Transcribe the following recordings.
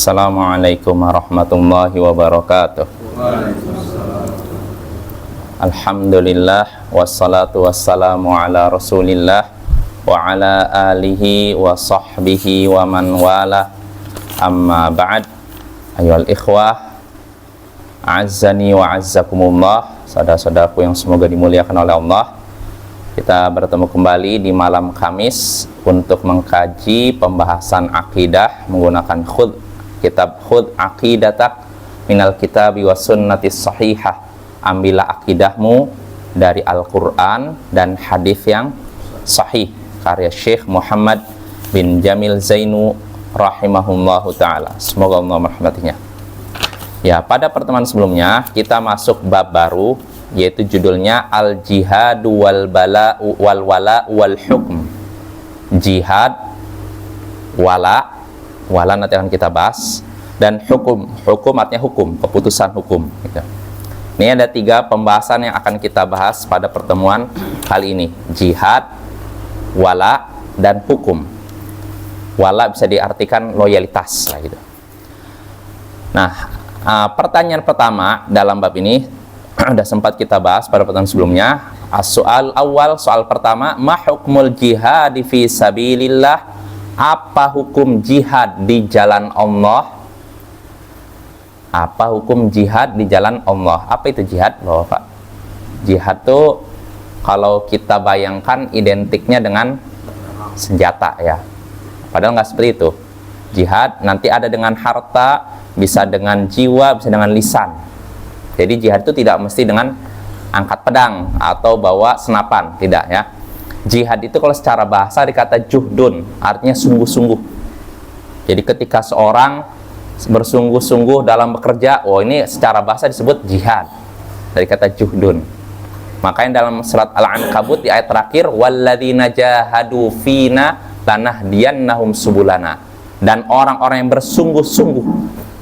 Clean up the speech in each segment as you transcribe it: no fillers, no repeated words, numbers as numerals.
Assalamualaikum warahmatullahi wabarakatuh. Alhamdulillah wassalatu wassalamu ala Rasulillah wa ala alihi wa sahbihi wa man wala. Amma ba'd. Ayyuhal ikhwah, azzani wa azzakumullah, saudara-saudaraku yang semoga dimuliakan oleh Allah. Kita bertemu kembali di malam Kamis untuk mengkaji pembahasan akidah menggunakan kitab Khudh Aqidatak minal kitabi was sunnatis sahihah. Ambillah akidahmu dari Al-Quran dan hadis yang sahih, karya Syekh Muhammad bin Jamil Zainu rahimahullahu ta'ala, semoga Allah merahmatinya. Ya, pada pertemuan sebelumnya kita masuk bab baru, yaitu judulnya Al-Jihadu wal Bala wal Wala wal Hukm. Jihad, wala nanti akan kita bahas, dan hukum artinya hukum, keputusan hukum gitu. Ini ada 3 pembahasan yang akan kita bahas pada pertemuan kali ini: jihad, wala, dan hukum. Wala bisa diartikan loyalitas lah gitu. Nah, pertanyaan pertama dalam bab ini sudah sempat kita bahas pada pertemuan sebelumnya. Soal awal, soal pertama, ma hukmul jihad fi sabilillah? Apa hukum jihad di jalan Allah? Apa hukum jihad di jalan Allah? Apa itu jihad, Bapak? Jihad itu kalau kita bayangkan identiknya dengan senjata ya. Padahal nggak seperti itu. Jihad nanti ada dengan harta, bisa dengan jiwa, bisa dengan lisan. Jadi jihad itu tidak mesti dengan angkat pedang atau bawa senapan, tidak ya. Jihad itu kalau secara bahasa dikata juhdun, artinya sungguh-sungguh. Jadi ketika seorang bersungguh-sungguh dalam bekerja, ini secara bahasa disebut jihad, dari kata juhdun. Makanya dalam surat Al-Ankabut di ayat terakhir, walladzina jahadu fina lanahdiyannahum subulana. Dan orang-orang yang bersungguh-sungguh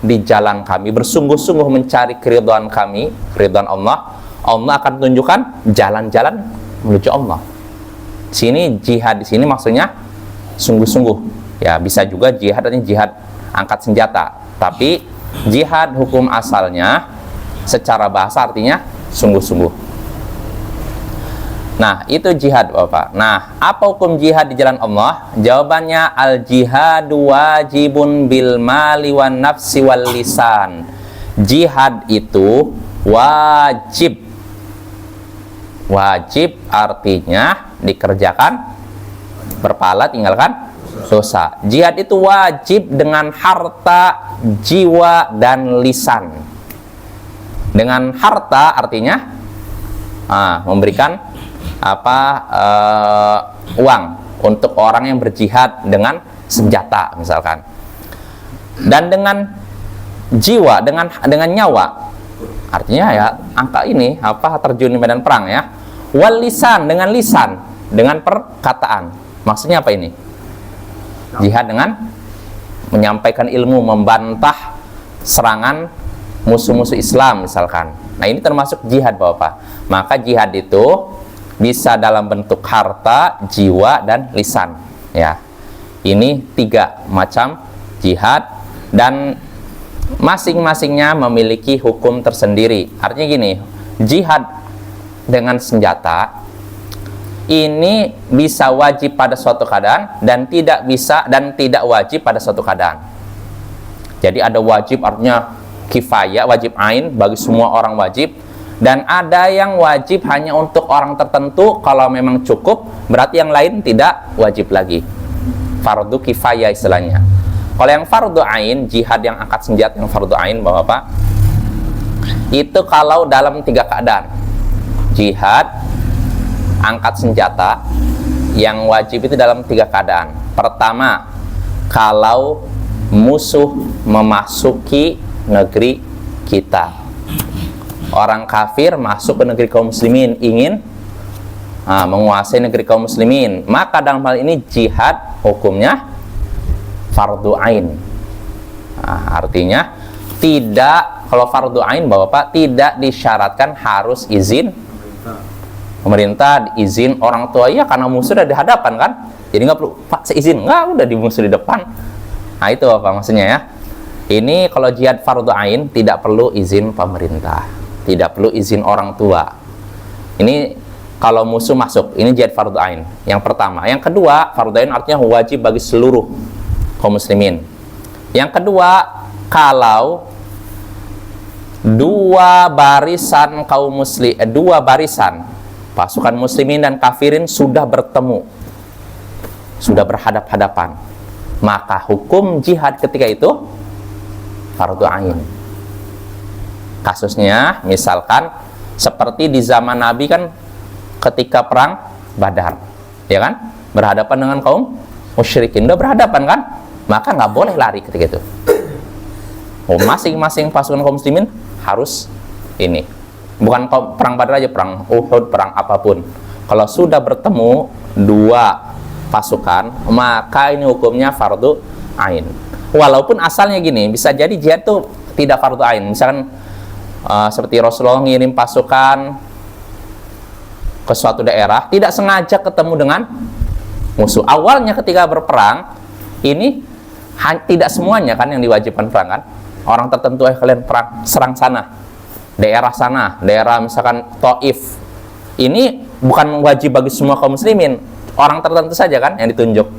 di jalan kami, bersungguh-sungguh mencari keridhaan kami, keridhaan Allah, Allah akan tunjukkan jalan-jalan menuju Allah. Sini jihad di sini maksudnya sungguh-sungguh. Ya, bisa juga jihad artinya jihad angkat senjata. Tapi jihad hukum asalnya secara bahasa artinya sungguh-sungguh. Nah, itu jihad, Bapak. Nah, apa hukum jihad di jalan Allah? Jawabannya al-jihadu wajibun bil mali wan nafsi wal lisan. Jihad itu wajib. Wajib artinya dikerjakan berpahala, tinggalkan dosa. Jihad itu wajib dengan harta, jiwa, dan lisan. Dengan harta artinya memberikan uang untuk orang yang berjihad dengan senjata misalkan. Dan dengan jiwa, dengan nyawa, artinya ya angka ini terjun di medan perang ya. Wal lisan, dengan lisan, dengan perkataan. Maksudnya apa ini? Jihad dengan menyampaikan ilmu, membantah serangan musuh-musuh Islam misalkan. Nah, ini termasuk jihad, Bapak. Maka jihad itu bisa dalam bentuk harta, jiwa, dan lisan ya. Ini 3 macam jihad, dan masing-masingnya memiliki hukum tersendiri. Artinya gini, jihad dengan senjata ini bisa wajib pada suatu keadaan dan tidak bisa dan tidak wajib pada suatu keadaan. Jadi ada wajib artinya kifayah, wajib ain bagi semua orang wajib, dan ada yang wajib hanya untuk orang tertentu. Kalau memang cukup, berarti yang lain tidak wajib lagi. Fardu kifayah istilahnya. Kalau yang fardu ain, jihad yang angkat senjata yang fardu ain, Bapak, itu kalau dalam 3 keadaan. Jihad angkat senjata yang wajib itu dalam 3 keadaan. Pertama, kalau musuh memasuki negeri kita, orang kafir masuk ke negeri kaum muslimin, ingin menguasai negeri kaum muslimin, maka dalam hal ini jihad hukumnya fardu ain. Artinya tidak, kalau fardu ain Bapak, tidak disyaratkan harus izin pemerintah, izin orang tua ya, karena musuh udah di hadapan kan, jadi nggak perlu Pak seizin, nggak, udah di musuh di depan. Nah, itu apa maksudnya ya. Ini kalau jihad fardu ain tidak perlu izin pemerintah, tidak perlu izin orang tua. Ini kalau musuh masuk, ini jihad fardu ain. Yang pertama. Yang kedua, fardu ain artinya wajib bagi seluruh kaum muslimin. Yang kedua, kalau dua barisan pasukan muslimin dan kafirin sudah bertemu, sudah berhadap-hadapan, maka hukum jihad ketika itu fardu ain. Kasusnya misalkan seperti di zaman Nabi kan, ketika perang Badar, ya kan, berhadapan dengan kaum musyrikin, udah berhadapan kan, maka nggak boleh lari ketika itu. Masing-masing pasukan kaum muslimin harus ini, bukan perang Badar aja, perang Uhud, perang apapun, kalau sudah bertemu dua pasukan, maka ini hukumnya fardu ain. Walaupun asalnya gini, bisa jadi jihad itu tidak fardu ain. Misalkan seperti Rasulullah ngirim pasukan ke suatu daerah, tidak sengaja ketemu dengan musuh. Awalnya ketika berperang, ini tidak semuanya kan yang diwajibkan perang kan. Orang tertentu, kalian perang, serang sana, daerah misalkan Taif. Ini bukan wajib bagi semua kaum muslimin, orang tertentu saja kan yang ditunjuk.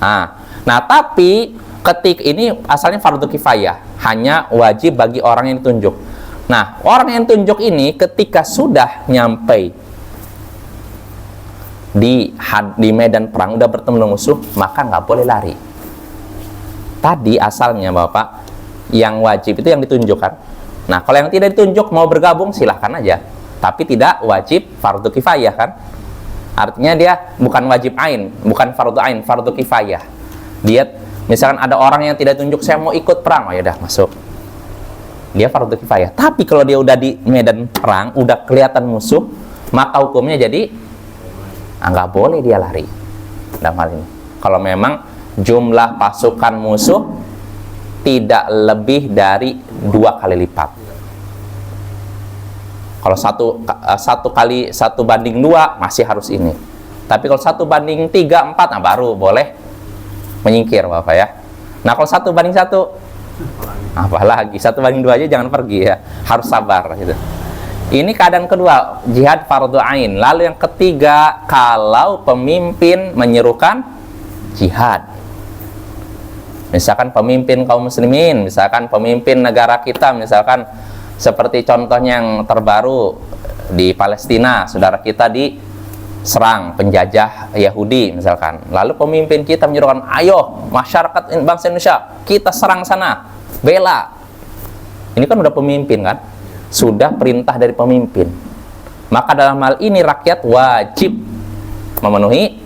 Nah tapi ketika ini asalnya fardu kifayah, hanya wajib bagi orang yang ditunjuk. Nah, orang yang ditunjuk ini ketika sudah nyampe di medan perang, udah bertemu dengan musuh, maka nggak boleh lari. Tadi asalnya Bapak, yang wajib itu yang ditunjukkan. Nah, kalau yang tidak ditunjuk mau bergabung silahkan aja, tapi tidak wajib fardu kifayah kan. Artinya dia bukan wajib ain, bukan fardu ain, fardu kifayah. Dia misalkan ada orang yang tidak tunjuk, saya mau ikut perang, oh ya udah masuk, dia fardu kifayah. Tapi kalau dia udah di medan perang, udah kelihatan musuh, maka hukumnya jadi nggak boleh dia lari dalam hal ini. Kalau memang jumlah pasukan musuh tidak lebih dari 2 kali lipat. Kalau 1 banding 2 masih harus ini. Tapi kalau 1 banding 3, 4, nah baru boleh menyingkir Bapak ya. Nah kalau 1 banding 1, apalagi 1 banding 2 aja jangan pergi ya, harus sabar gitu. Ini keadaan kedua, jihad fardu ain. Lalu yang ketiga, kalau pemimpin menyerukan jihad, misalkan pemimpin kaum muslimin, misalkan pemimpin negara kita, misalkan seperti contohnya yang terbaru di Palestina, saudara kita diserang penjajah Yahudi misalkan, lalu pemimpin kita menyerukan, ayo masyarakat bangsa Indonesia, kita serang sana, bela. Ini kan udah pemimpin kan, sudah perintah dari pemimpin. Maka dalam hal ini rakyat wajib memenuhi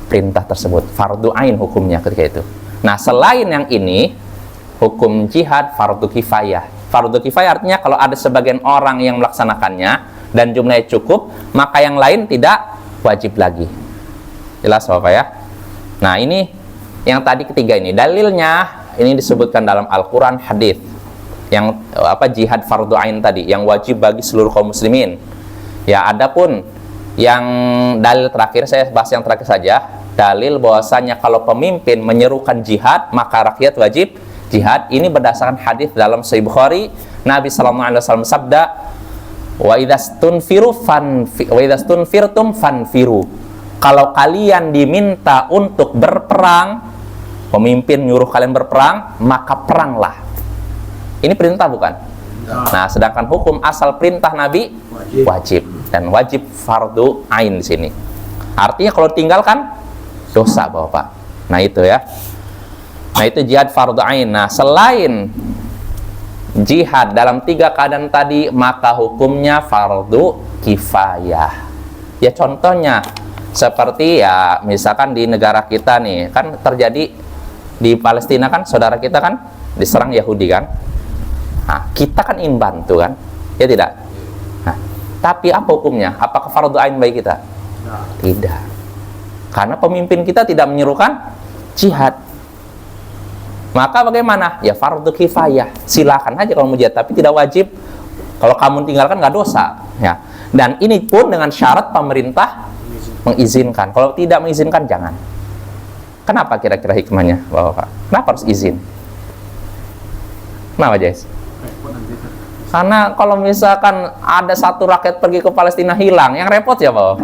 perintah tersebut, fardu ain hukumnya ketika itu. Nah selain yang ini, hukum jihad fardu kifayah. Fardu kifayah artinya kalau ada sebagian orang yang melaksanakannya dan jumlahnya cukup, maka yang lain tidak wajib lagi. Jelas Bapak ya? Nah ini yang tadi ketiga ini, dalilnya ini disebutkan dalam Al-Quran, hadis. Yang jihad fardu ain tadi, yang wajib bagi seluruh kaum muslimin. Ya, adapun yang dalil terakhir, saya bahas yang terakhir saja. Dalil bahwasanya kalau pemimpin menyerukan jihad, maka rakyat wajib jihad. Ini berdasarkan hadis dalam Sahih Bukhari, Nabi SAW sabda, wa idastunfirtum fanfiru. Kalau kalian diminta untuk berperang, pemimpin nyuruh kalian berperang, maka peranglah. Ini perintah bukan? Nah, sedangkan hukum asal perintah Nabi wajib, dan wajib fardu ain di sini. Artinya kalau tinggalkan dosa Bapak. Nah itu ya. Nah itu jihad fardu ain. Nah selain jihad dalam 3 keadaan tadi, maka hukumnya fardu kifayah. Ya contohnya seperti ya misalkan di negara kita nih, kan terjadi di Palestina kan, saudara kita kan diserang Yahudi kan. Nah, kita kan ingin bantu kan, ya tidak? Nah, tapi apa hukumnya? Apakah fardu ain bagi kita? Tidak. Karena pemimpin kita tidak menyerukan jihad. Maka bagaimana? Ya fardu kifayah. Silakan aja kalau mau jihad, tapi tidak wajib. Kalau kamu tinggalkan nggak dosa. Ya. Dan ini pun dengan syarat pemerintah mengizinkan. Kalau tidak mengizinkan, jangan. Kenapa kira-kira hikmahnya, Bapak? Kenapa harus izin? Kenapa, Jess? Karena kalau misalkan ada satu rakyat pergi ke Palestina hilang, yang repot siapa?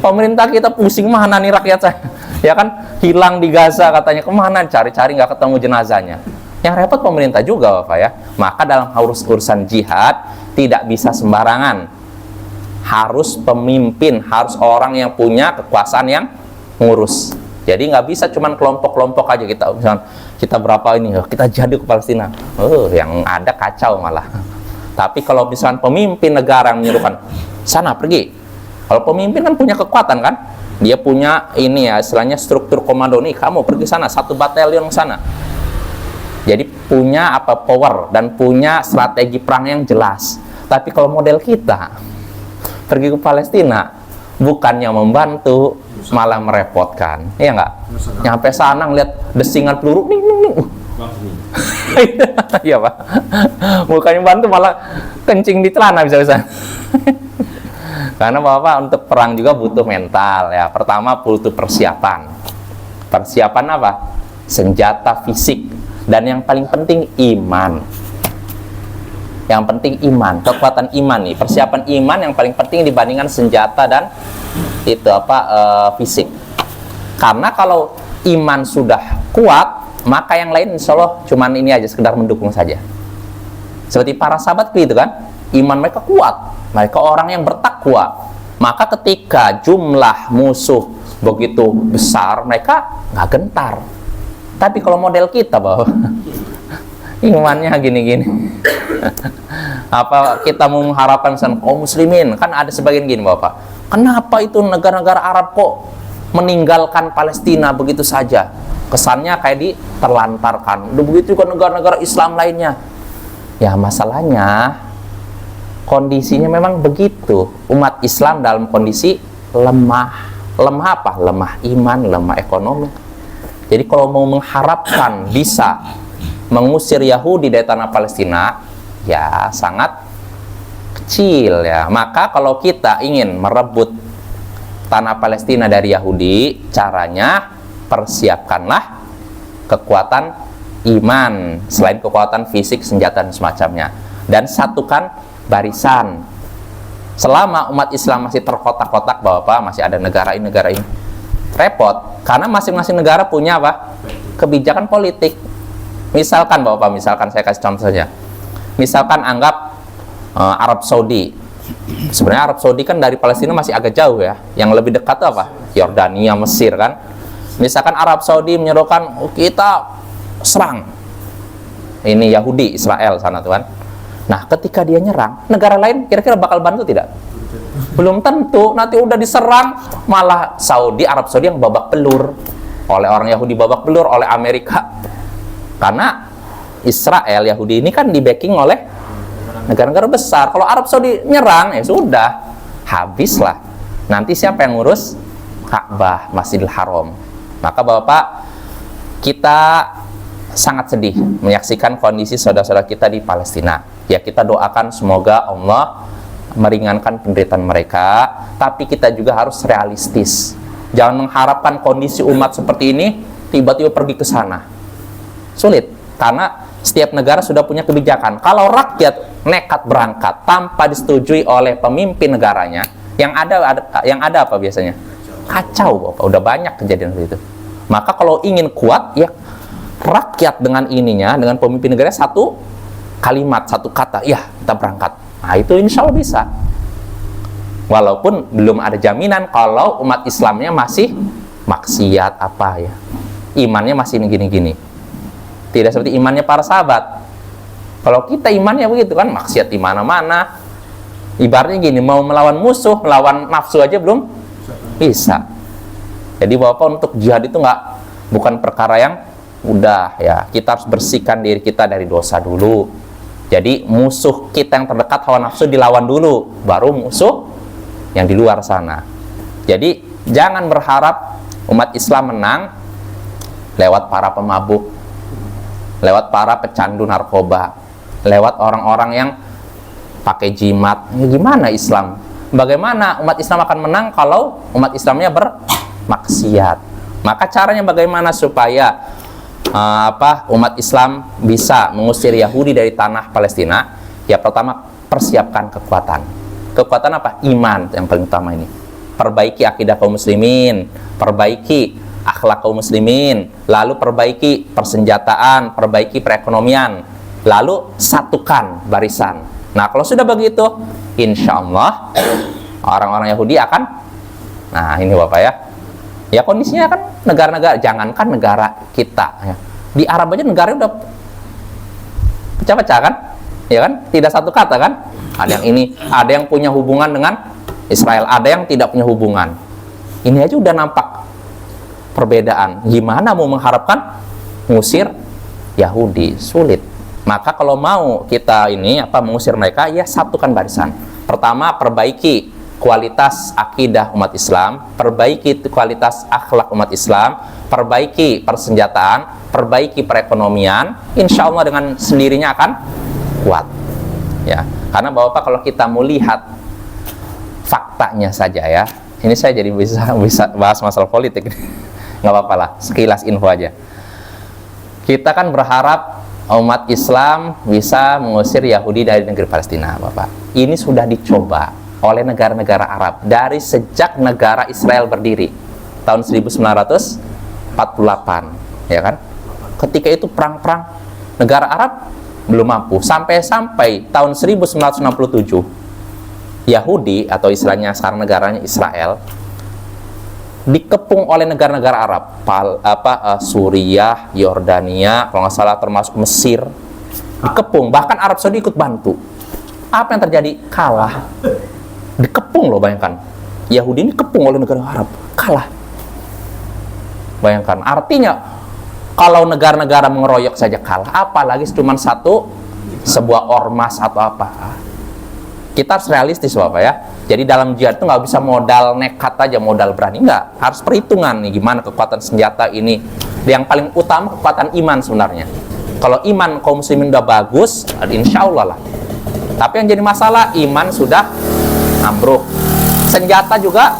Pemerintah kita pusing, mana nih rakyat saya? Ya kan, hilang di Gaza katanya, kemana cari-cari nggak ketemu jenazahnya. Yang repot pemerintah juga, Bapak ya. Maka dalam urusan jihad tidak bisa sembarangan. Harus pemimpin, harus orang yang punya kekuasaan yang ngurus. Jadi nggak bisa cuman kelompok-kelompok aja kita, misalnya kita berapa ini, kita jadi ke Palestina. Yang ada kacau malah. Tapi kalau misalnya pemimpin negara yang menyuruhkan, sana pergi. Kalau pemimpin kan punya kekuatan kan, dia punya ini ya, istilahnya struktur komando nih, kamu pergi sana, 1 batalion ke sana. Jadi punya power dan punya strategi perang yang jelas. Tapi kalau model kita pergi ke Palestina, bukannya membantu, malah merepotkan, iya nggak? Nyampe sana ngeliat desingan peluru, ning. Iya Pak, bukannya bantu malah kencing di celana bisa-bisa. Karena Bapak untuk perang juga butuh mental ya. Pertama butuh persiapan. Persiapan apa? Senjata fisik. Dan yang paling penting iman. Yang penting iman, kekuatan iman nih. Persiapan iman yang paling penting dibandingkan senjata dan fisik. Karena kalau iman sudah kuat, maka yang lain insya Allah cuman ini aja, sekedar mendukung saja. Seperti para sahabat gitu kan, iman mereka kuat, mereka orang yang bertakwa. Maka ketika jumlah musuh begitu besar, mereka nggak gentar. Tapi kalau model kita bahwa imannya gini-gini, apa kita mau mengharapkan kaum muslimin, kan ada sebagian gini Bapak, kenapa itu negara-negara Arab kok meninggalkan Palestina begitu saja? Kesannya kayak diterlantarkan. Begitu juga negara-negara Islam lainnya. Ya masalahnya kondisinya memang begitu. Umat Islam dalam kondisi lemah. Lemah apa? Lemah iman, lemah ekonomi. Jadi kalau mau mengharapkan bisa mengusir Yahudi dari tanah Palestina, ya sangat kecil ya. Maka kalau kita ingin merebut tanah Palestina dari Yahudi, caranya persiapkanlah kekuatan iman selain kekuatan fisik, senjata dan semacamnya, dan satukan barisan. Selama umat Islam masih terkotak-kotak bahwa masih ada negara ini, repot, karena masing-masing negara punya kebijakan politik. Misalkan Bapak, misalkan saya kasih contoh saja. Misalkan anggap Arab Saudi. Sebenarnya Arab Saudi kan dari Palestina masih agak jauh ya. Yang lebih dekat itu apa? Yordania, Mesir kan. Misalkan Arab Saudi menyerukan kita serang ini Yahudi, Israel sana tuh kan. Nah, ketika dia nyerang, negara lain kira-kira bakal bantu tidak? Belum tentu. Nanti udah diserang, malah Arab Saudi yang babak belur. Oleh orang Yahudi babak belur, oleh Amerika. Karena Israel, Yahudi ini kan di backing oleh negara-negara besar. Kalau Arab Saudi nyerang, ya sudah, habislah. Nanti siapa yang ngurus? Ka'bah, Masjidil Haram. Maka Bapak, kita sangat sedih menyaksikan kondisi saudara-saudara kita di Palestina. Ya kita doakan semoga Allah meringankan penderitaan mereka, tapi kita juga harus realistis. Jangan mengharapkan kondisi umat seperti ini tiba-tiba pergi ke sana. Sulit, karena setiap negara sudah punya kebijakan. Kalau rakyat nekat berangkat tanpa disetujui oleh pemimpin negaranya, yang ada apa biasanya? Kacau, Bapak. Udah banyak kejadian seperti itu. Maka kalau ingin kuat, ya rakyat dengan ininya, dengan pemimpin negara satu kalimat, satu kata, ya kita berangkat. Nah itu insya Allah bisa. Walaupun belum ada jaminan kalau umat Islamnya masih maksiat ya, imannya masih gini-gini. Tidak seperti imannya para sahabat. Kalau kita imannya begitu kan, maksiat di mana-mana. Ibaratnya gini, mau melawan musuh, melawan nafsu aja belum bisa. Jadi Bapak, untuk jihad itu bukan perkara yang udah ya. Kita harus bersihkan diri kita dari dosa dulu. Jadi musuh kita yang terdekat, hawa nafsu, dilawan dulu, baru musuh yang di luar sana. Jadi jangan berharap umat Islam menang lewat para pemabuk, lewat para pecandu narkoba, lewat orang-orang yang pakai jimat. Ya, gimana Islam? Bagaimana umat Islam akan menang kalau umat Islamnya bermaksiat? Maka caranya bagaimana supaya umat Islam bisa mengusir Yahudi dari tanah Palestina? Ya pertama, persiapkan kekuatan. Kekuatan apa? Iman yang paling utama ini. Perbaiki akidah kaum muslimin, perbaiki akhlak kaum muslimin, lalu perbaiki persenjataan, perbaiki perekonomian, lalu satukan barisan. Nah, kalau sudah begitu, insya Allah orang-orang Yahudi akan, nah ini Bapak ya, ya kondisinya kan negara-negara, jangankan negara kita ya. Di Arab aja negara udah pecah-pecah kan, ya kan, tidak satu kata kan. Ada yang ini, ada yang punya hubungan dengan Israel, ada yang tidak punya hubungan. Ini aja udah nampak perbedaan. Gimana mau mengharapkan mengusir Yahudi? Sulit. Maka kalau mau kita ini mengusir mereka, ya satukan barisan. Pertama, perbaiki kualitas akidah umat Islam, perbaiki kualitas akhlak umat Islam, perbaiki persenjataan, perbaiki perekonomian. Insya Allah dengan sendirinya akan kuat. Ya, karena Bapak kalau kita mau lihat faktanya saja ya, ini saya jadi bisa bahas masalah politik. Nggak apa-apa lah, sekilas info aja. Kita kan berharap umat Islam bisa mengusir Yahudi dari negeri Palestina, Bapak. Ini sudah dicoba oleh negara-negara Arab dari sejak negara Israel berdiri tahun 1948, ya kan? Ketika itu perang-perang negara Arab belum mampu, sampai tahun 1967 Yahudi atau istilahnya sekarang negaranya Israel dikepung oleh negara-negara Arab, Suriah, Yordania, kalau nggak salah termasuk Mesir, dikepung. Bahkan Arab Saudi ikut bantu. Apa yang terjadi? Kalah. Dikepung loh, bayangkan. Yahudi ini dikepung oleh negara Arab, kalah. Bayangkan. Artinya kalau negara-negara mengeroyok saja kalah, apalagi cuma sebuah ormas atau apa. Kita harus realistis Bapak ya. Jadi dalam jihad itu nggak bisa modal nekat aja, modal berani, nggak. Harus perhitungan nih gimana kekuatan senjata ini. Yang paling utama kekuatan iman sebenarnya. Kalau iman kaum muslimin udah bagus, insya Allah lah. Tapi yang jadi masalah, iman sudah ambruk, senjata juga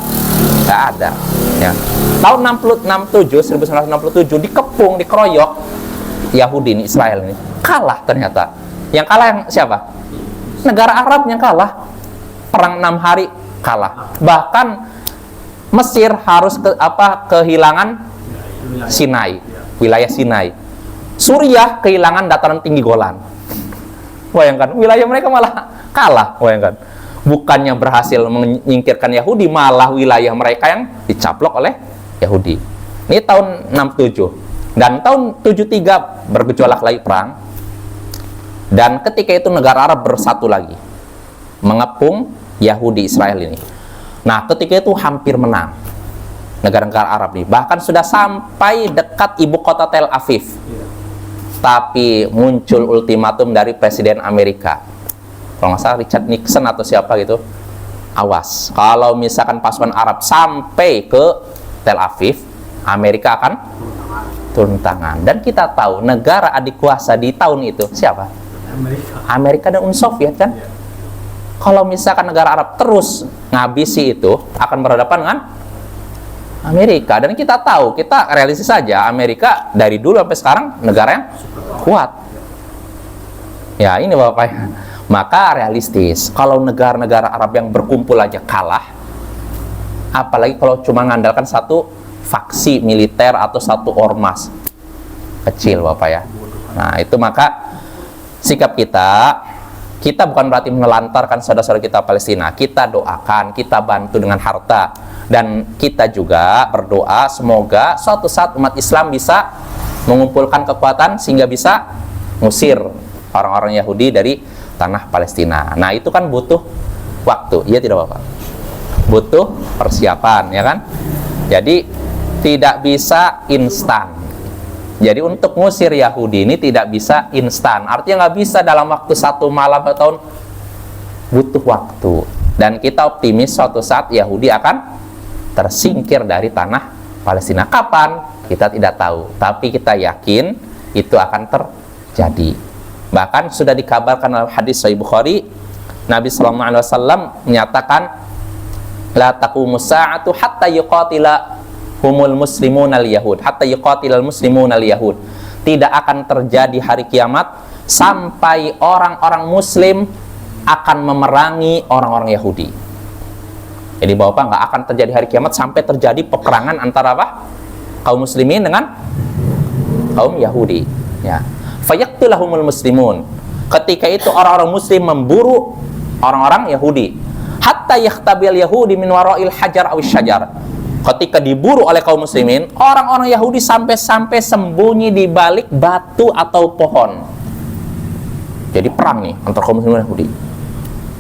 nggak ada. Ya. Tahun 1967 dikepung, dikeroyok Yahudi ini, Israel ini, kalah ternyata. Yang kalah yang siapa? Negara Arab yang kalah. Perang 6 hari kalah. Bahkan Mesir harus kehilangan Sinai, wilayah Sinai. Suriah kehilangan dataran tinggi Golan. Bayangkan, wilayah mereka malah kalah. Bayangkan, bukannya berhasil menyingkirkan Yahudi, malah wilayah mereka yang dicaplok oleh Yahudi. Ini tahun 67. Dan tahun 73 bergejolak lagi perang. Dan ketika itu negara Arab bersatu lagi mengepung Yahudi Israel ini. Nah, ketika itu hampir menang negara-negara Arab ini. Bahkan sudah sampai dekat ibu kota Tel Aviv. Tapi muncul ultimatum dari Presiden Amerika. Kalau nggak salah Richard Nixon atau siapa gitu. Awas, kalau misalkan pasukan Arab sampai ke Tel Aviv, Amerika akan turun tangan. Dan kita tahu negara adik kuasa di tahun itu siapa? Amerika dan Uni Soviet kan. Kalau misalkan negara Arab terus ngabisi itu, akan berhadapan dengan Amerika. Dan kita tahu, kita realistis saja, Amerika dari dulu sampai sekarang negara yang kuat. Ya ini Bapak. Maka realistis, kalau negara-negara Arab yang berkumpul aja kalah, apalagi kalau cuma mengandalkan satu faksi militer atau satu ormas kecil Bapak ya. Nah itu maka sikap kita bukan berarti menelantarkan saudara-saudara kita Palestina. Kita doakan, kita bantu dengan harta, dan kita juga berdoa semoga suatu saat umat Islam bisa mengumpulkan kekuatan sehingga bisa ngusir orang-orang Yahudi dari tanah Palestina. Nah itu kan butuh waktu, iya tidak Bapak? Butuh persiapan, ya kan? Jadi tidak bisa instan. Jadi untuk ngusir Yahudi ini tidak bisa instan. Artinya nggak bisa dalam waktu 1 malam atau tahun. Butuh waktu. Dan kita optimis suatu saat Yahudi akan tersingkir dari tanah Palestina. Kapan? Kita tidak tahu. Tapi kita yakin itu akan terjadi. Bahkan sudah dikabarkan dalam hadis Sahih Bukhari, Nabi SAW menyatakan, la taqumus sa'atu hatta yuqatila humul muslimun al-yahud, hatta yuqatilal muslimun al-yahud, tidak akan terjadi hari kiamat sampai orang-orang muslim akan memerangi orang-orang Yahudi. Jadi Bapak, nggak akan terjadi hari kiamat sampai terjadi peperangan antara apa? Kaum muslimin dengan kaum Yahudi. Ya. Fayaqtulahumul muslimun. Ketika itu orang-orang muslim memburu orang-orang Yahudi. Hatta yakhtabil Yahudi min wara'il hajar awis syajar. Ketika diburu oleh kaum muslimin, orang-orang Yahudi sampai-sampai sembunyi di balik batu atau pohon. Jadi perang nih antara kaum muslimin dan Yahudi.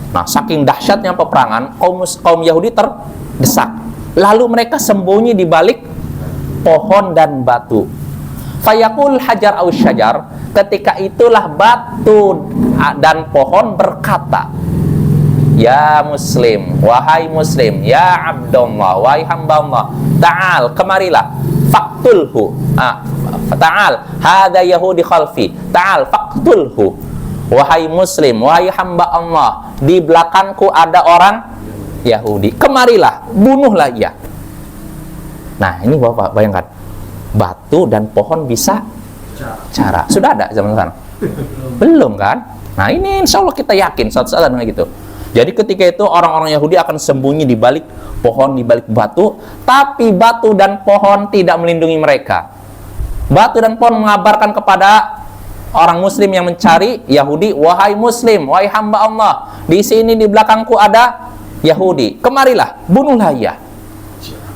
Nah, saking dahsyatnya peperangan, kaum Yahudi terdesak. Lalu mereka sembunyi di balik pohon dan batu. Fayaqul hajar awis syajar. Ketika itulah batu dan pohon berkata, ya muslim, wahai muslim, ya abdullah, wahai hamba Allah, ta'al, kemarilah, faktulhu, ta'al, hadha yahudi khalfi, ta'al, faktulhu, wahai muslim, wahai hamba Allah, di belakangku ada orang Yahudi, kemarilah, bunuhlah ia. Nah, ini Bapak bayangkan, batu dan pohon bisa cara. Sudah ada zaman sekarang? Belum kan? Nah, ini insya Allah kita yakin suatu saat dengan gitu. Jadi ketika itu orang-orang Yahudi akan sembunyi di balik pohon, di balik batu, tapi batu dan pohon tidak melindungi mereka. Batu dan pohon mengabarkan kepada orang muslim yang mencari Yahudi, wahai muslim, wahai hamba Allah, di sini di belakangku ada Yahudi, kemarilah, bunuhlah ia.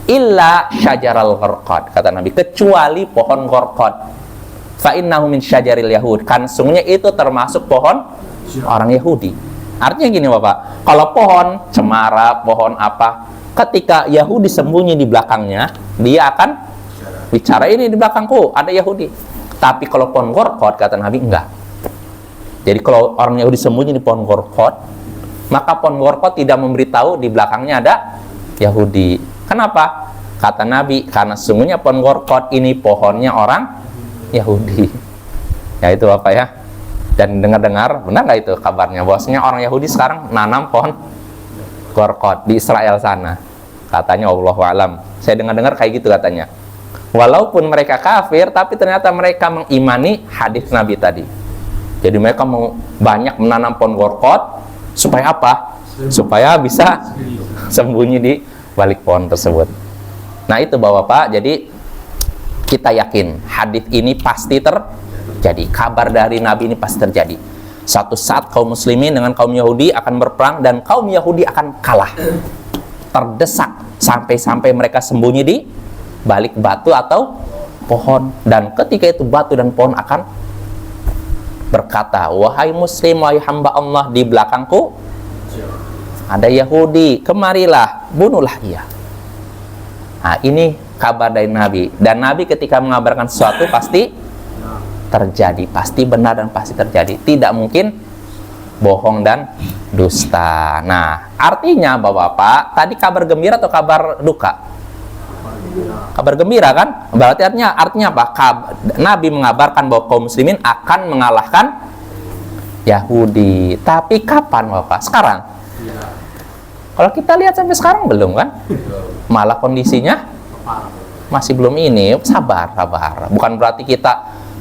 Illa syajaral gharqad, kata Nabi, kecuali pohon gharqad. Fa innahu min syajaril yahud, kan sungguhnya itu termasuk pohon orang Yahudi. Artinya gini Bapak, kalau pohon cemara, pohon apa, ketika Yahudi sembunyi di belakangnya, dia akan bicara, ini di belakangku ada Yahudi. Tapi kalau pohon gharqad, kata Nabi, enggak. Jadi kalau orang Yahudi sembunyi di pohon gharqad, maka pohon gharqad tidak memberitahu di belakangnya ada Yahudi. Kenapa? Kata Nabi, karena sungguhnya pohon gharqad ini pohonnya orang Yahudi. Ya itu Bapak ya. Dan dengar-dengar, benar nggak itu kabarnya? Bahwasanya orang Yahudi sekarang nanam pohon gharqad di Israel sana. Katanya Allahu a'lam. Saya dengar-dengar kayak gitu katanya. Walaupun mereka kafir, tapi ternyata mereka mengimani hadis Nabi tadi. Jadi mereka mau banyak menanam pohon gharqad supaya apa? Supaya bisa sembunyi di balik pohon tersebut. Nah itu Bapak, jadi kita yakin hadis ini pasti terjadi. Kabar dari Nabi ini pasti terjadi. Suatu saat kaum muslimin dengan kaum Yahudi akan berperang dan kaum Yahudi akan kalah. Terdesak sampai-sampai mereka sembunyi di balik batu atau pohon, dan ketika itu batu dan pohon akan berkata, wahai muslim, wahai hamba Allah, di belakangku ada Yahudi, kemarilah, bunuhlah ia. Nah, ini kabar dari Nabi. Dan Nabi ketika mengabarkan sesuatu pasti terjadi, pasti benar dan pasti terjadi. Tidak mungkin bohong dan dusta. Nah, artinya Bapak-bapak, tadi kabar gembira atau kabar duka? Kabar gembira kan? Berarti artinya apa? Nabi mengabarkan bahwa kaum muslimin akan mengalahkan Yahudi. Tapi kapan Bapak? Sekarang? Kalau kita lihat sampai sekarang belum kan? Malah kondisinya masih belum ini. Sabar. Bukan berarti kita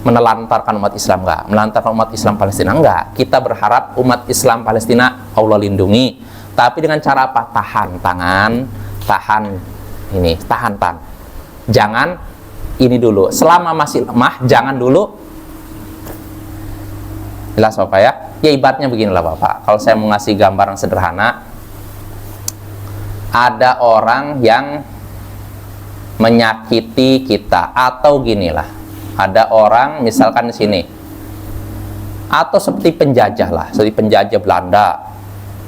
menelantarkan umat Islam, enggak. Menelantarkan umat Islam Palestina, enggak. Kita berharap umat Islam Palestina Allah lindungi. Tapi dengan cara apa? Tahan tangan, tahan. Jangan ini dulu. Selama masih lemah, jangan dulu. Jelas Bapak ya? Ya ibaratnya beginilah Bapak. Kalau saya mau ngasih gambaran sederhana, ada orang yang menyakiti kita, atau ginilah, ada orang misalkan di sini, atau seperti penjajah lah, seperti penjajah Belanda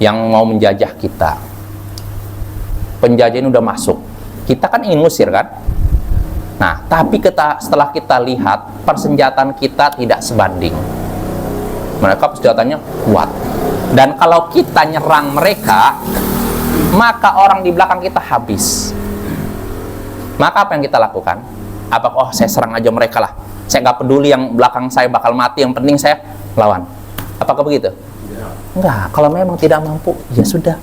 yang mau menjajah kita. Penjajah ini udah masuk, kita kan ingin ngusir kan? Nah, tapi setelah kita lihat persenjataan kita tidak sebanding, mereka persenjataannya kuat, dan kalau kita nyerang mereka, maka orang di belakang kita habis. Maka apa yang kita lakukan? Apakah saya serang aja mereka lah, saya nggak peduli yang belakang saya bakal mati, yang penting saya lawan? Apakah begitu? Enggak. Kalau memang tidak mampu, ya sudah.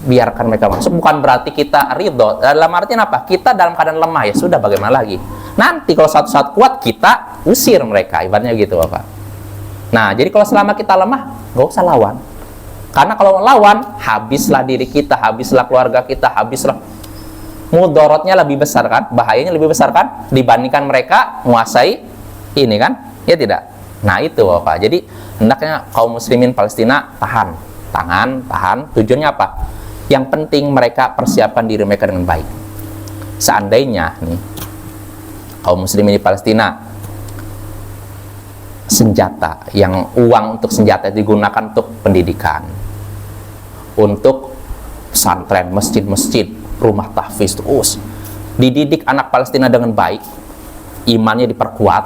biarkan mereka masuk. Bukan berarti kita ridho. Dalam artian apa? Kita dalam keadaan lemah, ya sudah, bagaimana lagi? Nanti kalau suatu saat kuat, kita usir mereka, ibaratnya gitu Bapak. Nah, jadi kalau selama kita lemah, nggak usah lawan. Karena kalau lawan, habislah diri kita, habislah keluarga kita, habislah, mudorotnya lebih besar kan, bahayanya lebih besar kan, dibandingkan mereka menguasai ini kan, ya tidak? Nah itu Bapak, jadi hendaknya kaum muslimin Palestina tahan, tujuannya apa? Yang penting mereka persiapkan diri mereka dengan baik. Seandainya nih, kaum muslimin di Palestina, senjata, yang uang untuk senjata digunakan untuk pendidikan, untuk pesantren, masjid-masjid, rumah tahfiz, terus dididik anak Palestina dengan baik, imannya diperkuat,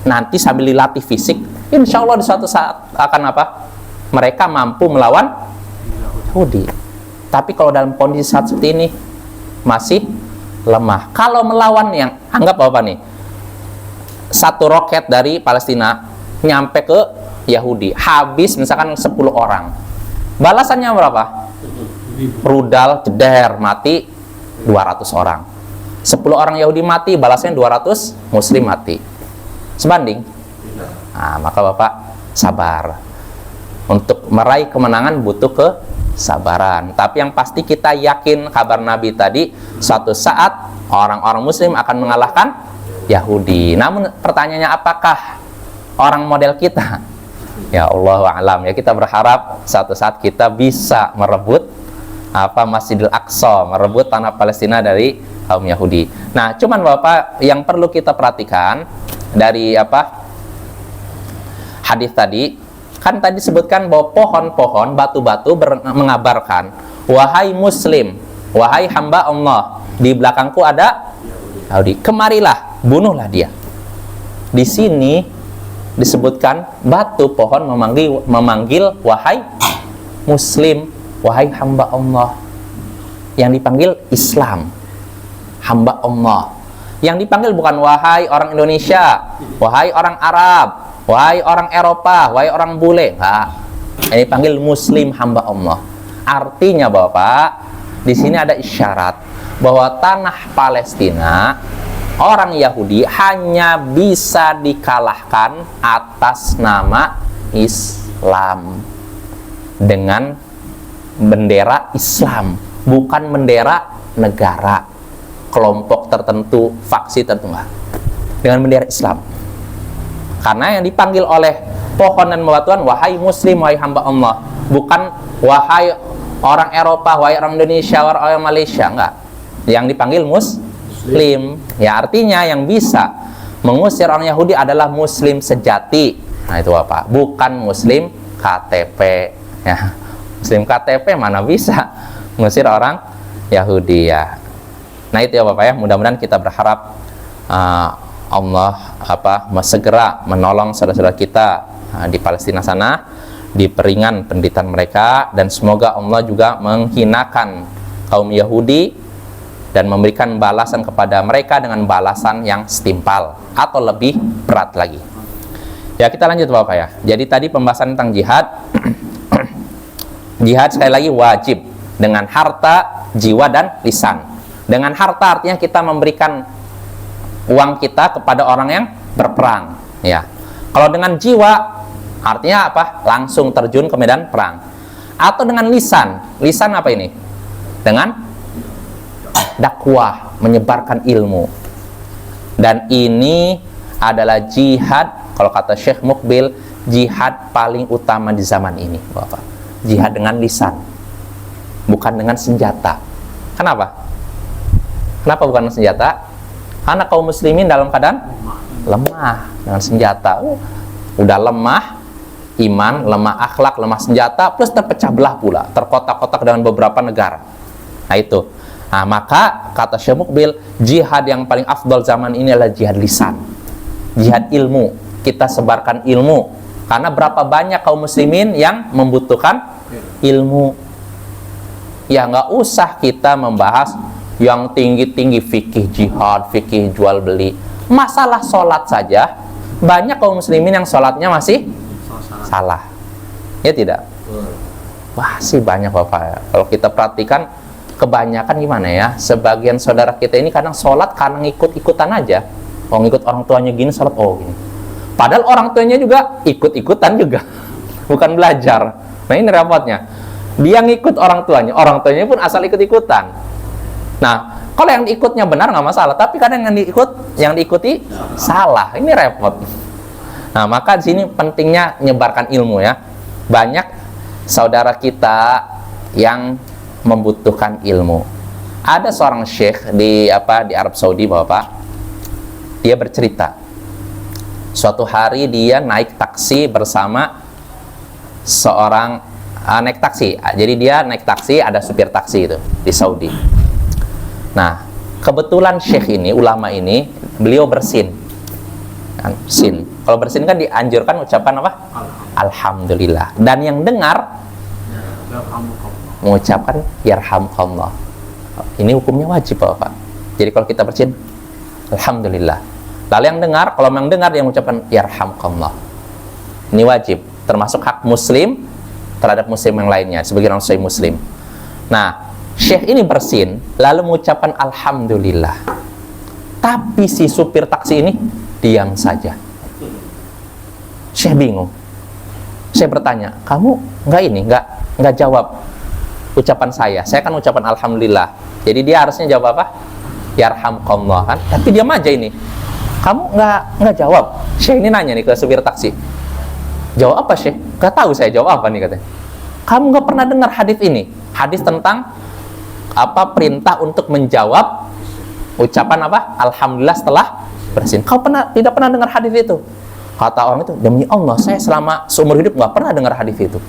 nanti sambil dilatih fisik, insya Allah di suatu saat akan apa? Mereka mampu melawan Yahudi. Tapi kalau dalam kondisi saat seperti ini masih lemah. Kalau melawan yang anggap apa nih? Satu roket dari Palestina nyampe ke Yahudi, habis misalkan 10 orang. Balasannya berapa? Rudal, jeder, mati 200 orang. 10 orang Yahudi mati, balasnya 200 Muslim mati. Sebanding? Nah, maka Bapak sabar. Untuk meraih kemenangan butuh kesabaran. Tapi yang pasti kita yakin kabar Nabi tadi, suatu saat orang-orang Muslim akan mengalahkan Yahudi. Namun pertanyaannya, apakah orang model kita? Ya Allah wa'alam, ya kita berharap suatu saat kita bisa merebut Masjidil Aqsa, merebut tanah Palestina dari kaum Yahudi. Nah, cuman Bapak yang perlu kita perhatikan dari hadis tadi, kan tadi sebutkan bahwa pohon-pohon, batu-batu mengabarkan, wahai Muslim, wahai hamba Allah, di belakangku ada Yahudi, kemarilah, bunuhlah dia. Di sini disebutkan batu pohon memanggil wahai Muslim, wahai hamba Allah. Yang dipanggil Islam, hamba Allah. Yang dipanggil bukan wahai orang Indonesia, wahai orang Arab, wahai orang Eropa, wahai orang bule. Nah, yang dipanggil Muslim, hamba Allah. Artinya Bapak, di sini ada isyarat bahwa tanah Palestina, orang Yahudi hanya bisa dikalahkan atas nama Islam, dengan bendera Islam, bukan bendera negara, kelompok tertentu, faksi tertentu, dengan bendera Islam. Karena yang dipanggil oleh pohon dan bebatuan, wahai Muslim, wahai hamba Allah, bukan wahai orang Eropa, wahai orang Indonesia, wahai orang Malaysia, enggak. Yang dipanggil Muslim. Ya, artinya yang bisa mengusir orang Yahudi adalah Muslim sejati. Nah itu apa? Bukan Muslim KTP. Ya, Muslim KTP mana bisa mengusir orang Yahudi ya. Nah itu ya Bapak ya. Mudah-mudahan kita berharap Allah segera menolong saudara-saudara kita di Palestina sana, di peringan penderitaan mereka, dan semoga Allah juga menghinakan kaum Yahudi dan memberikan balasan kepada mereka dengan balasan yang setimpal atau lebih berat lagi. Ya, kita lanjut Bapak ya. Jadi tadi pembahasan tentang jihad. Jihad sekali lagi wajib dengan harta, jiwa, dan lisan. Dengan harta artinya kita memberikan uang kita kepada orang yang berperang, ya. Kalau dengan jiwa artinya apa? Langsung terjun ke medan perang. Atau dengan lisan. Lisan apa ini? Dengan dakwah, menyebarkan ilmu. Dan ini adalah jihad, kalau kata Syekh Mukbil, jihad paling utama di zaman ini, Bapak. Jihad dengan lisan, bukan dengan senjata. Kenapa? Kenapa bukan dengan senjata? Karena kaum muslimin dalam keadaan lemah dengan senjata. Udah lemah iman, lemah akhlak, lemah senjata, plus terpecah belah pula, terkotak-kotak dengan beberapa negara. Nah itu. Nah, maka kata Syekh Mukbil, jihad yang paling afdal zaman ini adalah jihad lisan, jihad ilmu. Kita sebarkan ilmu, karena berapa banyak kaum muslimin yang membutuhkan ilmu. Ya nggak usah kita membahas yang tinggi-tinggi, fikih jihad, fikih jual beli. Masalah sholat saja, banyak kaum muslimin yang sholatnya masih salah, ya tidak? Masih banyak Bapak ya. Kalau kita perhatikan, kebanyakan gimana ya, sebagian saudara kita ini kadang sholat karena ngikut-ikutan aja. Oh, ngikut orang tuanya gini, sholat oh gini. Padahal orang tuanya juga ikut-ikutan juga, bukan belajar. Nah ini repotnya, dia ngikut orang tuanya pun asal ikut-ikutan. Nah, kalau yang diikutnya benar nggak masalah, tapi kadang yang diikuti salah, ini repot. Nah, maka di sini pentingnya menyebarkan ilmu ya. Banyak saudara kita yang membutuhkan ilmu. Ada seorang syekh di Arab Saudi, Bapak. Dia bercerita, suatu hari dia naik taksi bersama seorang naik taksi. Jadi dia naik taksi, ada supir taksi itu di Saudi. Nah, kebetulan syekh ini, ulama ini, beliau bersin. Kan, sin. Kalau bersin kan dianjurkan ucapan apa? Alhamdulillah. Dan yang dengar mengucapkan yarhamkallah. Ini hukumnya wajib, Bapak. Jadi kalau kita bersin, alhamdulillah. Lalu yang dengar, kalau yang dengar dia mengucapkan yarhamkallah. Ini wajib, termasuk hak muslim terhadap muslim yang lainnya, sebagai orang muslim. Nah, syekh ini bersin lalu mengucapkan alhamdulillah. Tapi si supir taksi ini diam saja. Syekh bingung. Saya bertanya, kamu nggak jawab ucapan saya. Saya kan ucapan alhamdulillah. Jadi dia harusnya jawab apa? Yarhamkallah kan? Tapi diam aja ini. Kamu nggak jawab. Syekh ini nanya nih ke supir taksi. Jawab apa Syekh? Gak tahu saya jawab apa nih katanya. Kamu nggak pernah dengar hadis ini? Hadis tentang perintah untuk menjawab ucapan alhamdulillah setelah bersin. Kau tidak pernah dengar hadis itu? Kata orang itu, demi Allah saya selama seumur hidup nggak pernah dengar hadis itu.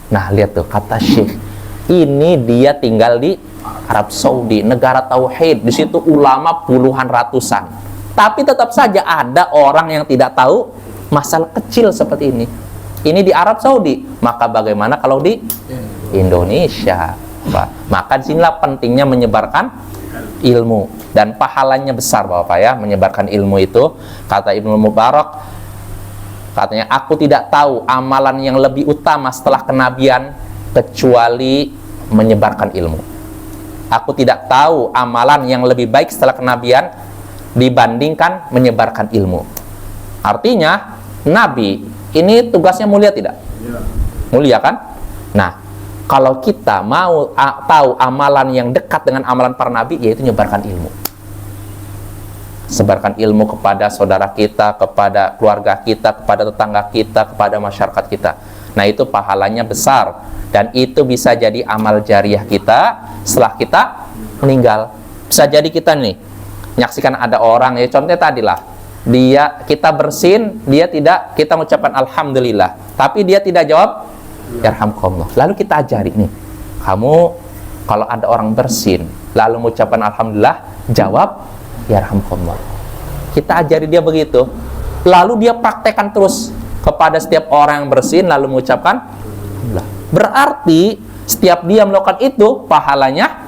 Nah lihat tuh, kata Syekh, ini dia tinggal di Arab Saudi, negara tauhid. Di situ ulama puluhan ratusan. Tapi tetap saja ada orang yang tidak tahu masalah kecil seperti ini. Ini di Arab Saudi. Maka bagaimana kalau di Indonesia? Maka disinilah pentingnya menyebarkan ilmu. Dan pahalanya besar Bapak ya, menyebarkan ilmu itu. Kata Ibnu Mubarak, katanya, aku tidak tahu amalan yang lebih utama setelah kenabian kecuali menyebarkan ilmu. Aku tidak tahu amalan yang lebih baik setelah kenabian dibandingkan menyebarkan ilmu. Artinya, Nabi ini tugasnya mulia tidak? Mulia kan? Nah, kalau kita mau tahu amalan yang dekat dengan amalan para Nabi, yaitu menyebarkan ilmu. Sebarkan ilmu kepada saudara kita, kepada keluarga kita, kepada tetangga kita, kepada masyarakat kita. Nah, itu pahalanya besar. Dan itu bisa jadi amal jariah kita setelah kita meninggal. Bisa jadi kita nih menyaksikan ada orang, ya contohnya tadilah, kita bersin, kita mengucapkan alhamdulillah, tapi dia tidak jawab yarhamkallah. Lalu kita ajari nih, kamu kalau ada orang bersin lalu mengucapkan alhamdulillah, jawab yarhamkallah. Kita ajari dia begitu, lalu dia praktekkan terus kepada setiap orang yang bersin lalu mengucapkan alhamdulillah. Berarti setiap dia melakukan itu pahalanya,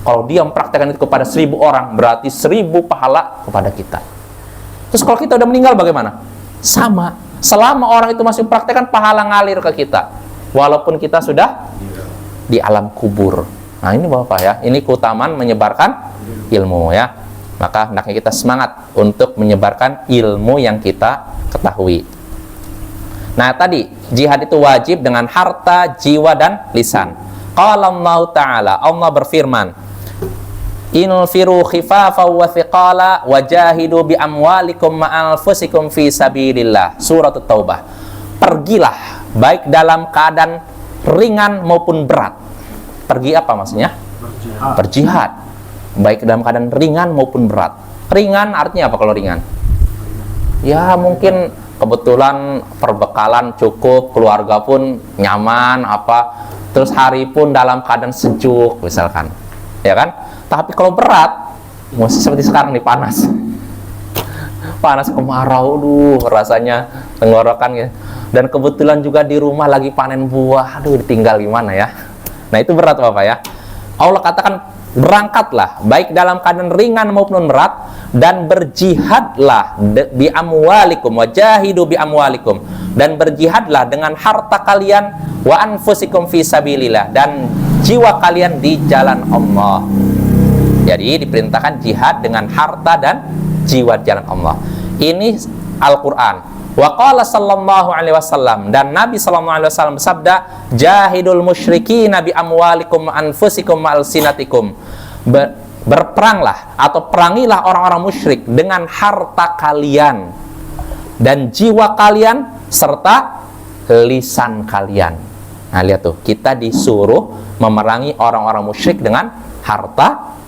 kalau dia mempraktekkan itu kepada 1000 orang, berarti 1000 pahala kepada kita. Terus kalau kita udah meninggal bagaimana? Sama. Selama orang itu masih mempraktekkan, pahala ngalir ke kita, walaupun kita sudah di alam kubur. Nah ini Bapak ya, ini keutamaan menyebarkan ilmu ya. Maka hendaknya kita semangat untuk menyebarkan ilmu yang kita ketahui. Nah tadi, jihad itu wajib dengan harta, jiwa, dan lisan. Qala Allah Ta'ala, Allah berfirman, infiru khifafa wa thiqala wajahidu bi amwalikum ma anfusikum fi sabilillah. Surat At-Taubah. Pergilah baik dalam keadaan ringan maupun berat. Pergi apa maksudnya? Berjihad. Baik dalam keadaan ringan maupun berat. Ringan artinya apa kalau ringan? Ya mungkin kebetulan perbekalan cukup, keluarga pun nyaman, terus hari pun dalam keadaan sejuk misalkan, ya kan? Tapi kalau berat, masih seperti sekarang nih, panas kemarau, rasanya tenggorokan ya. Dan kebetulan juga di rumah lagi panen buah, ditinggal gimana ya? Nah itu berat Bapak ya. Allah katakan berangkatlah baik dalam keadaan ringan maupun berat, dan berjihadlah bi amwalikum wajahidu bi amwalikum. dan berjihadlah dengan harta kalian wa anfusikum fi sabilillah, dan jiwa kalian di jalan Allah. Jadi diperintahkan jihad dengan harta dan jiwa di jalan Allah. Ini Al-Quran. Wa qala sallallahu alaihi wasallam, dan Nabi sallallahu alaihi wasallam bersabda, jahidul musyrikina bi amwalikum anfusikum wa alsinatikum. Berperanglah atau perangilah orang-orang musyrik dengan harta kalian dan jiwa kalian serta lisan kalian. Nah, lihat tuh, kita disuruh memerangi orang-orang musyrik dengan harta,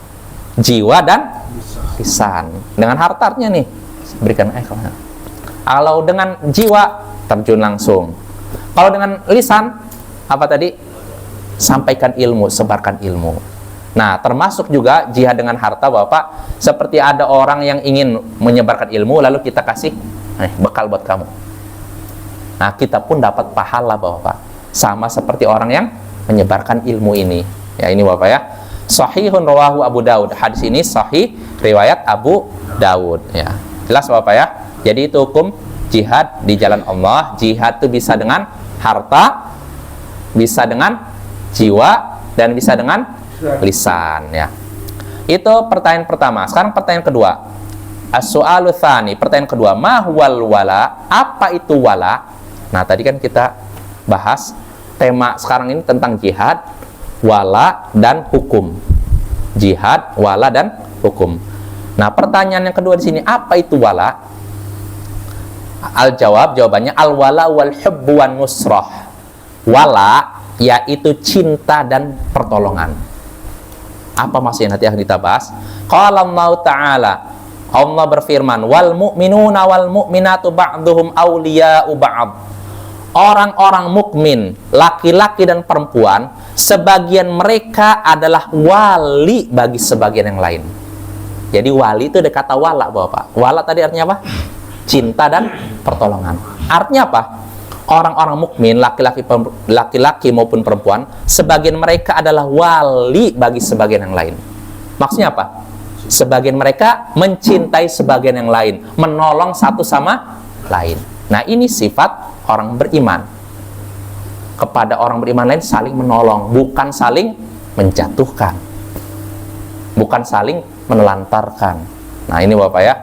jiwa, dan lisan. Dengan harta artinya nih, berikan kalau dengan jiwa, terjun langsung. Kalau dengan lisan, apa tadi? Sampaikan ilmu, sebarkan ilmu. Nah, termasuk juga jihad dengan harta, Bapak. Seperti ada orang yang ingin menyebarkan ilmu, lalu kita kasih bekal buat kamu. Nah, kita pun dapat pahala, Bapak. Sama seperti orang yang menyebarkan ilmu ini. Ya, ini Bapak ya. Sahihun rawahu Abu Daud. Hadis ini sahih riwayat Abu Daud. Ya, jelas Bapak ya. Jadi itu hukum jihad di jalan Allah. Jihad itu bisa dengan harta, bisa dengan jiwa, dan bisa dengan lisan. Ya, itu pertanyaan pertama. Sekarang pertanyaan kedua. As-su'alu tsani, pertanyaan kedua, ma huwal wala? Apa itu wala? Nah, tadi kan kita bahas tema sekarang ini tentang jihad, wala, dan hukum. Jihad, wala, dan hukum. Nah, pertanyaan yang kedua di sini, apa itu wala? Jawabannya al-wala wal hubbu wan nusrah. Wala yaitu cinta dan pertolongan. Apa maksudnya, nanti akan kita bahas. Qala Allah Ta'ala, Allah berfirman, wal mu'minuna wal mu'minatu ba'duhum awliya'u ba'd. Orang-orang mukmin, laki-laki dan perempuan, sebagian mereka adalah wali bagi sebagian yang lain. Jadi wali itu ada kata wala, Bapak. Wala tadi artinya apa? Cinta dan pertolongan. Artinya apa? Orang-orang mukmin, laki-laki maupun perempuan, sebagian mereka adalah wali bagi sebagian yang lain. Maksudnya apa? Sebagian mereka mencintai sebagian yang lain, menolong satu sama lain. Nah, ini sifat orang beriman. Kepada orang beriman lain saling menolong, bukan saling menjatuhkan, bukan saling menelantarkan. Nah, ini Bapak ya.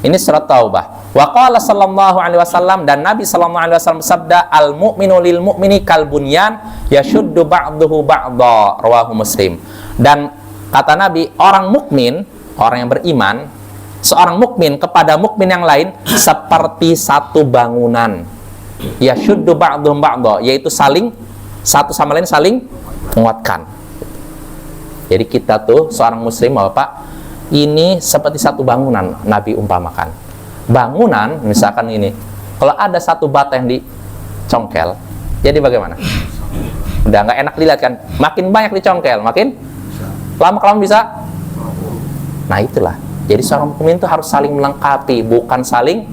Ini surat Taubah. Wa qala sallallahu alaihi wasallam, dan Nabi sallallahu alaihi wasallam bersabda, al mu'minu lil mu'mini kal bunyan yashuddu ba'duhu ba'dha, rawahu Muslim. Dan kata Nabi, orang mukmin, orang yang beriman, seorang mukmin kepada mukmin yang lain seperti satu bangunan. Yashuddu ba'duhum ba'dha, yaitu saling, satu sama lain saling menguatkan. Jadi kita tuh seorang muslim, Bapak, ini seperti satu bangunan. Nabi umpamakan bangunan, misalkan ini, kalau ada satu bata yang dicongkel, jadi bagaimana? Udah nggak enak dilihat kan? Makin banyak dicongkel, makin lama-kelamaan bisa. Nah, itulah. Jadi seorang mukmin itu harus saling melengkapi, bukan saling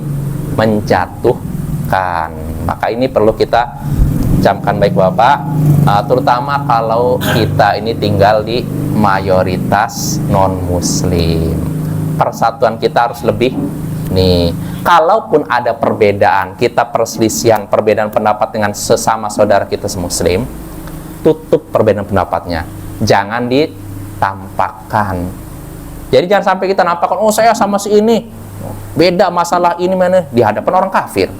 menjatuhkan. Maka ini perlu kita camkan baik Bapak, terutama kalau kita ini tinggal di mayoritas non-muslim. Persatuan kita harus lebih nih. Kalaupun ada perbedaan, kita perselisihan, perbedaan pendapat dengan sesama saudara kita muslim, tutup perbedaan pendapatnya. Jangan ditampakkan. Jadi jangan sampai kita nampakkan, oh saya sama si ini beda masalah ini mana, di hadapan orang kafir.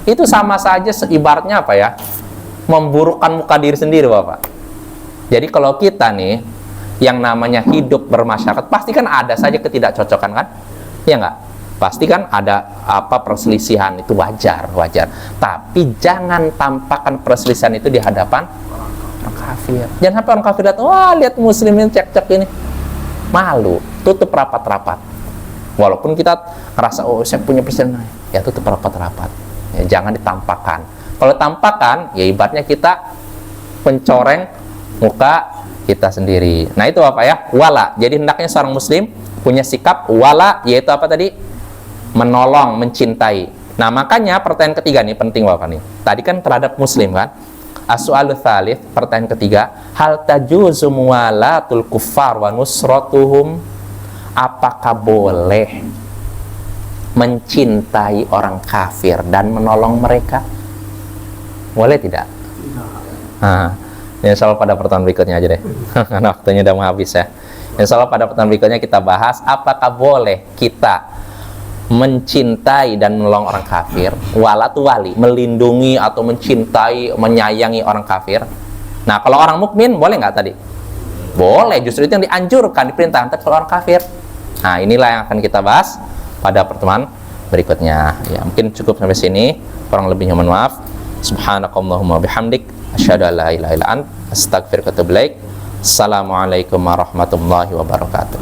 Itu sama saja ibaratnya apa ya? Memburukkan muka diri sendiri, Bapak. Jadi kalau kita nih yang namanya hidup bermasyarakat, pasti kan ada saja ketidakcocokan kan? Iya nggak? Pasti kan ada apa perselisihan, itu wajar. Tapi jangan tampakkan perselisihan itu di hadapan orang kafir. Jangan sampai orang kafir lihat, wah lihat muslim ini cek-cek ini. Malu, tutup rapat-rapat. Walaupun kita ngerasa, oh saya punya perselisihan, ya tutup rapat-rapat. Ya, jangan ditampakkan. Kalau tampakkan, ya ibaratnya kita mencoreng muka kita sendiri. Nah itu apa ya? Wala. Jadi hendaknya seorang muslim punya sikap wala, yaitu apa tadi? Menolong, mencintai. Nah makanya pertanyaan ketiga nih penting Bapak nih. Tadi kan terhadap muslim kan? As-su'alu tsalits, pertanyaan ketiga, hal tajuzu muwalatul kuffar wa nusratuhum? Apakah boleh mencintai orang kafir dan menolong mereka? Boleh tidak? Nah, insya Allah pada pertemuan berikutnya aja deh. Karena waktunya udah mau habis ya. Insya Allah pada pertemuan berikutnya kita bahas apakah boleh kita mencintai dan menolong orang kafir, walatu wali, melindungi atau mencintai, menyayangi orang kafir. Nah, kalau orang mukmin boleh nggak tadi? Boleh, justru itu yang dianjurkan, diperintahkan. Tapi kalau orang kafir, nah inilah yang akan kita bahas pada pertemuan berikutnya. Ya, mungkin cukup sampai sini. Kurang lebihnya mohon maaf. Subhanakallahumma bihamdik, asyhadu an la ilaha illa ant, astaghfiruka wa atubu ilaik. Assalamualaikum warahmatullahi wabarakatuh.